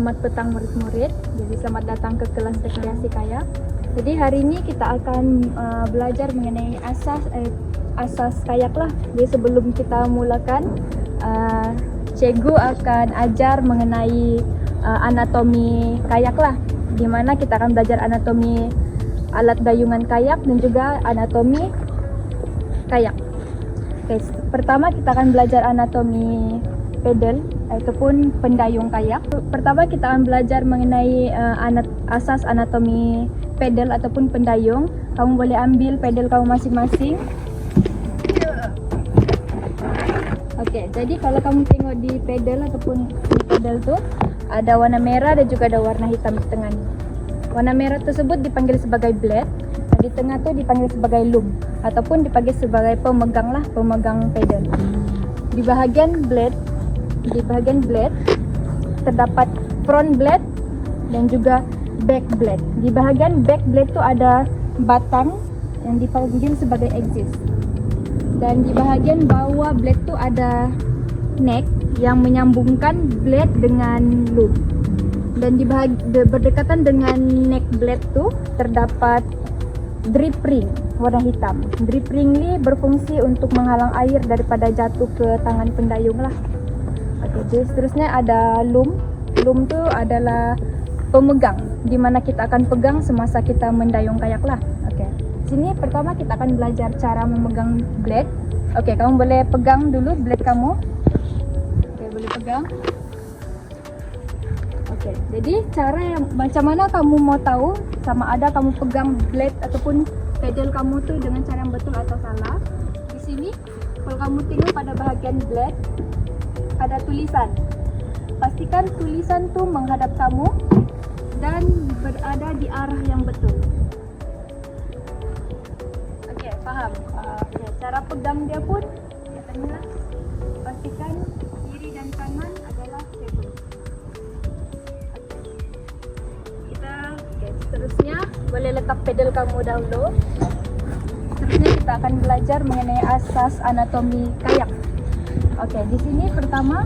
Selamat petang murid-murid. Jadi selamat datang ke kelas rekreasi kayak. Jadi hari ini kita akan belajar mengenai asas kayak lah. Jadi sebelum kita mulakan, cikgu akan ajar mengenai anatomi kayak lah. Di mana kita akan belajar anatomi alat dayungan kayak dan juga anatomi kayak. Oke, pertama kita akan belajar anatomi pedal ataupun pendayung kayak. Pertama kita akan belajar mengenai asas anatomi pedal ataupun pendayung. Kamu boleh ambil pedal kamu masing-masing. Oke, jadi kalau kamu tengok di pedal ataupun di pedal tuh ada warna merah dan juga ada warna hitam di tengahnya. Warna merah tersebut dipanggil sebagai blade, di tengah tuh dipanggil sebagai loom ataupun dipanggil sebagai pemegang pedal. Di bahagian blade terdapat front blade dan juga back blade. Di bahagian back blade itu ada batang yang dipanggil sebagai axis. Dan di bahagian bawah blade itu ada neck yang menyambungkan blade dengan loop. Dan berdekatan dengan neck blade itu terdapat drip ring warna hitam. Drip ring ini berfungsi untuk menghalang air daripada jatuh ke tangan pendayung lah. Oke, jadi seterusnya ada loom. Loom itu adalah pemegang, di mana kita akan pegang semasa kita mendayung kayak lah. Oke, sini pertama kita akan belajar cara memegang blade. Oke, kamu boleh pegang dulu blade kamu. Oke, boleh pegang. Oke, jadi cara yang macam mana kamu mau tahu sama ada kamu pegang blade ataupun pedal kamu tuh dengan cara yang betul atau salah? Di sini kalau kamu tengok pada bahagian blade ada tulisan. Pastikan tulisan tuh menghadap kamu dan berada di arah yang betul. Oke, paham? Cara pegang dia pun katanya pastikan kiri dan kanan adalah stable. Seterusnya boleh letak pedal kamu dahulu. Seterusnya kita akan belajar mengenai asas anatomi kayak. Oke, di sini pertama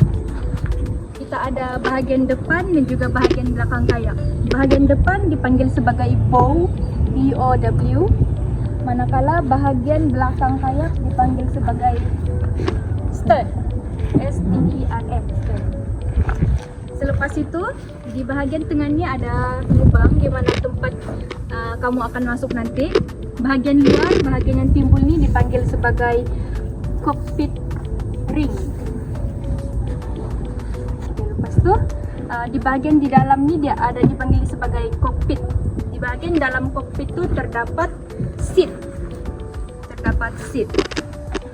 kita ada bahagian depan dan juga bahagian belakang kayak. Bahagian depan dipanggil sebagai bow, B-O-W. Manakala bahagian belakang kayak dipanggil sebagai stern, S-T-E-R-N, stern. Selepas itu di bahagian tengahnya ada lubang di mana tempat kamu akan masuk nanti. Bahagian luar, bahagian yang timbul ini dipanggil sebagai cockpit ring. Oke, lepas itu di bahagian di dalam ini dia ada dipanggil sebagai cockpit. Di bahagian dalam cockpit itu terdapat seat.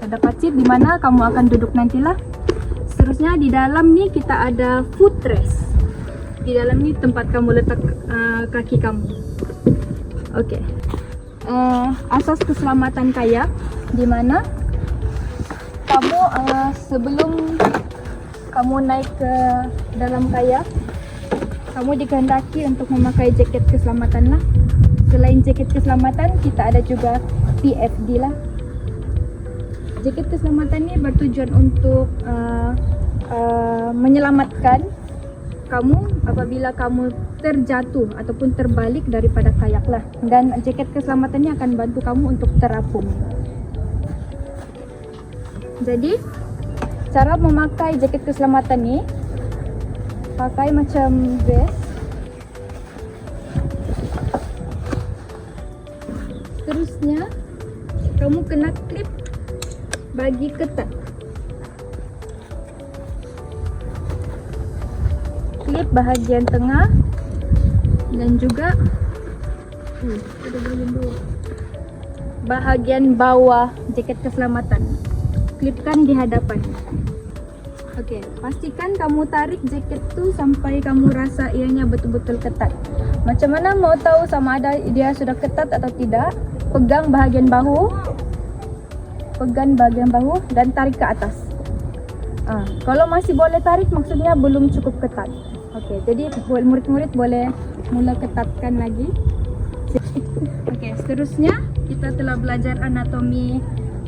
Terdapat seat di mana kamu akan duduk nantilah. Seterusnya di dalam nih kita ada footrest. Di dalam nih tempat kamu letak kaki kamu. Oke. Asas keselamatan kayak di mana kamu sebelum kamu naik ke dalam kayak, kamu dikehendaki untuk memakai jaket keselamatan lah. Selain jaket keselamatan, kita ada juga PFD lah. Jaket keselamatan ini bertujuan untuk menyelamatkan kamu apabila kamu terjatuh ataupun terbalik daripada kayak lah. Dan jaket keselamatannya akan bantu kamu untuk terapung. Jadi cara memakai jaket keselamatan ini pakai macam vest. Terusnya kamu kena klip bagi ketat. Klip bahagian tengah dan juga bahagian bawah jaket keselamatan. Klipkan di hadapan. Oke, pastikan kamu tarik jaket tu sampai kamu rasa ianya betul-betul ketat. Macam mana mau tahu sama ada dia sudah ketat atau tidak? Pegang bahagian bahu. Dan tarik ke atas. Kalau masih boleh tarik maksudnya belum cukup ketat. Oke, jadi murid-murid boleh mula ketatkan lagi. Oke, seterusnya kita telah belajar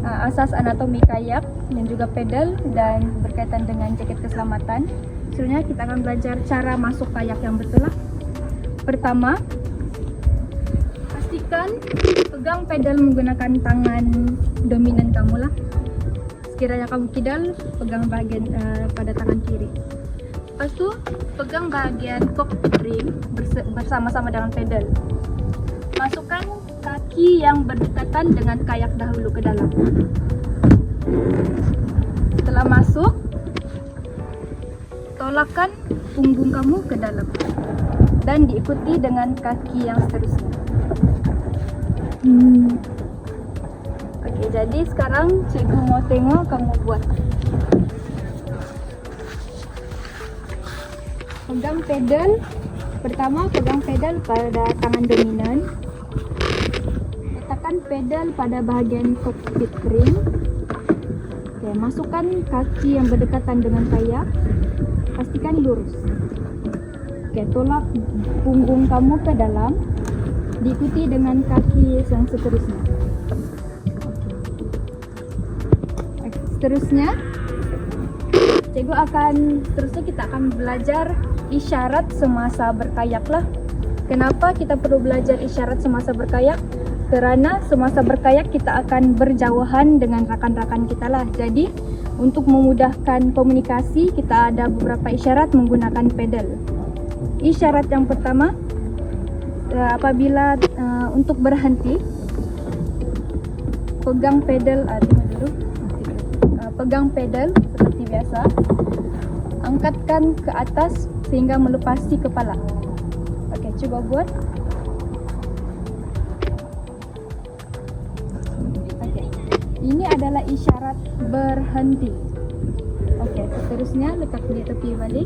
asas anatomi kayak dan juga pedal dan berkaitan dengan jaket keselamatan. Selanjutnya kita akan belajar cara masuk kayak yang betul lah. Pertama, pastikan pegang pedal menggunakan tangan dominan kamu lah. Sekiranya kamu kidal, pegang bagian pada tangan kiri. Lepas itu, pegang bagian cockpit rim bersama-sama dengan pedal. Masukkan kaki yang berdekatan dengan kayak dahulu ke dalam. Setelah masuk, tolakkan punggung kamu ke dalam dan diikuti dengan kaki yang seterusnya. Oke, jadi sekarang cikgu mau tengok kamu buat. Pegang pedal. Pertama, pegang pedal pada tangan dominan. Letakkan pedal pada bahagian cockpit rim. Oke, masukkan kaki yang berdekatan dengan kayak. Pastikan lurus. Oke, tolak punggung kamu ke dalam. Diikuti dengan kaki yang seterusnya. Oke, seterusnya, kita akan belajar isyarat semasa berkayak lah. Kenapa kita perlu belajar isyarat semasa berkayak? Karena semasa berkayak kita akan berjauhan dengan rakan-rakan kita lah. Jadi untuk memudahkan komunikasi, kita ada beberapa isyarat menggunakan pedal. Isyarat yang pertama, apabila untuk berhenti, pegang pedal, pegang pedal seperti biasa, angkatkan ke atas sehingga melepasi kepala. Oke, coba buat. Oke, ini adalah isyarat berhenti. Oke, seterusnya letak di tepi balik.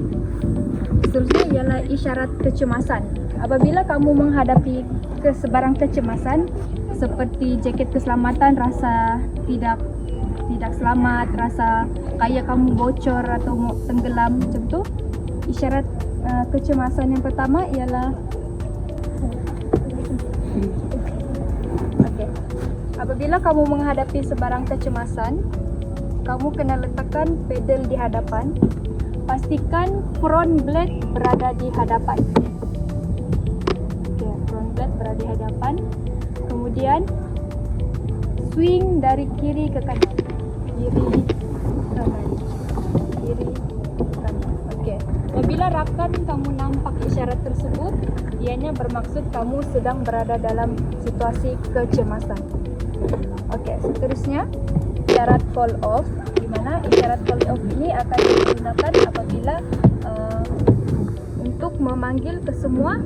Seterusnya ialah isyarat kecemasan. Apabila kamu menghadapi sebarang kecemasan seperti jaket keselamatan, rasa tidak selamat, rasa kayak kamu bocor atau mau tenggelam macam tu, isyarat kecemasan yang pertama ialah apabila kamu menghadapi sebarang kecemasan, kamu kena letakkan pedal di hadapan. Pastikan front blade berada di hadapan. Oke, front blade berada di hadapan. Kemudian swing dari kiri ke kanan. Kiri kanan. Kiri kanan. Oke. Apabila rakan kamu nampak isyarat tersebut, ianya bermaksud kamu sedang berada dalam situasi kecemasan. Oke, seterusnya isyarat call off, di mana isyarat call off ini akan digunakan apabila untuk memanggil ke semua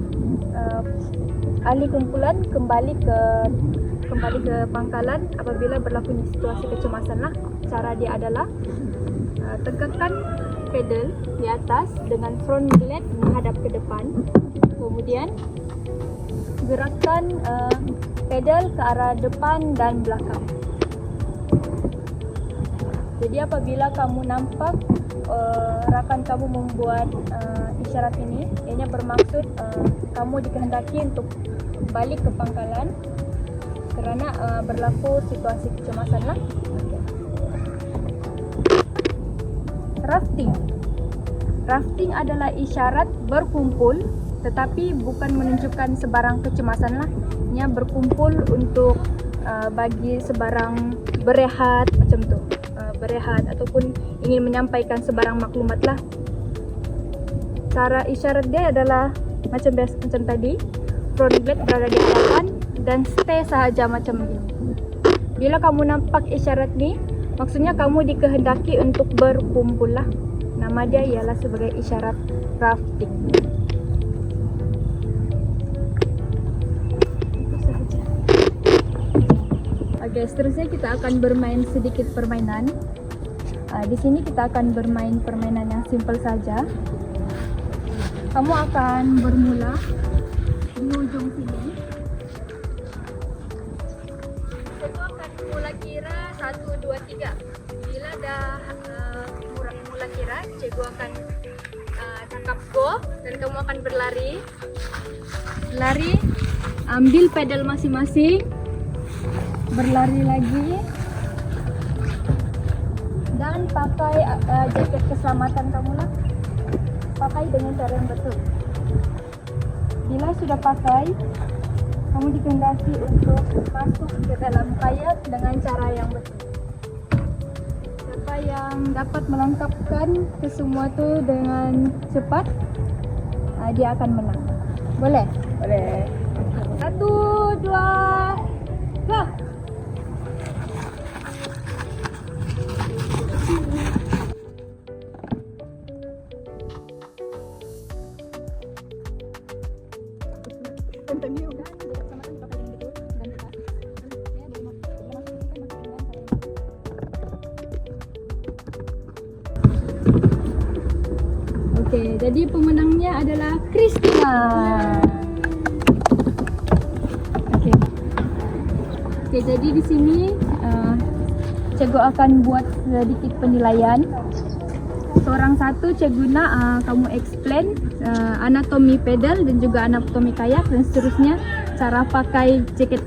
ahli kumpulan kembali ke pangkalan apabila berlaku situasi kecemasan lah. Cara dia adalah tegakkan pedal di atas dengan front blade menghadap ke depan, kemudian gerakkan pedal ke arah depan dan belakang. Jadi apabila kamu nampak rakan kamu membuat isyarat ini, ianya bermaksud kamu dikehendaki untuk balik ke pangkalan kerana berlaku situasi kecemasan lah. Rafting adalah isyarat berkumpul, tetapi bukan menunjukkan sebarang kecemasan lah. Ia berkumpul untuk bagi sebarang berehat macam tu, berehat ataupun ingin menyampaikan sebarang maklumat lah. Cara isyarat dia adalah macam tadi, front blade berada di hadapan dan stay sahaja macam ini. Bila kamu nampak isyarat ni, maksudnya kamu dikehendaki untuk berkumpul lah. Nama dia ialah sebagai isyarat rafting. Oke, seterusnya kita akan bermain sedikit permainan. Di sini kita akan bermain permainan yang simple saja. Kamu akan bermula di ujung sini. Kamu akan mula kira 1, 2, 3. Bila dah mula kira, cikgu akan cakap go dan kamu akan berlari. Lari, ambil pedal masing-masing. Berlari lagi dan pakai jaket keselamatan kamu lah. pakai dengan cara yang betul. Bila sudah pakai, kamu dikehendaki untuk masuk ke dalam kayak dengan cara yang betul. Siapa yang dapat melengkapkan kesemua tu dengan cepat, dia akan menang. Boleh? Boleh. 1, 2, go! Okey, jadi pemenangnya adalah Christina. Okey. Okey, jadi di sini cikgu akan buat sedikit penilaian. Seorang satu cikgu nak kamu explain anatomi pedal dan juga anatomi kayak dan seterusnya cara pakai jaket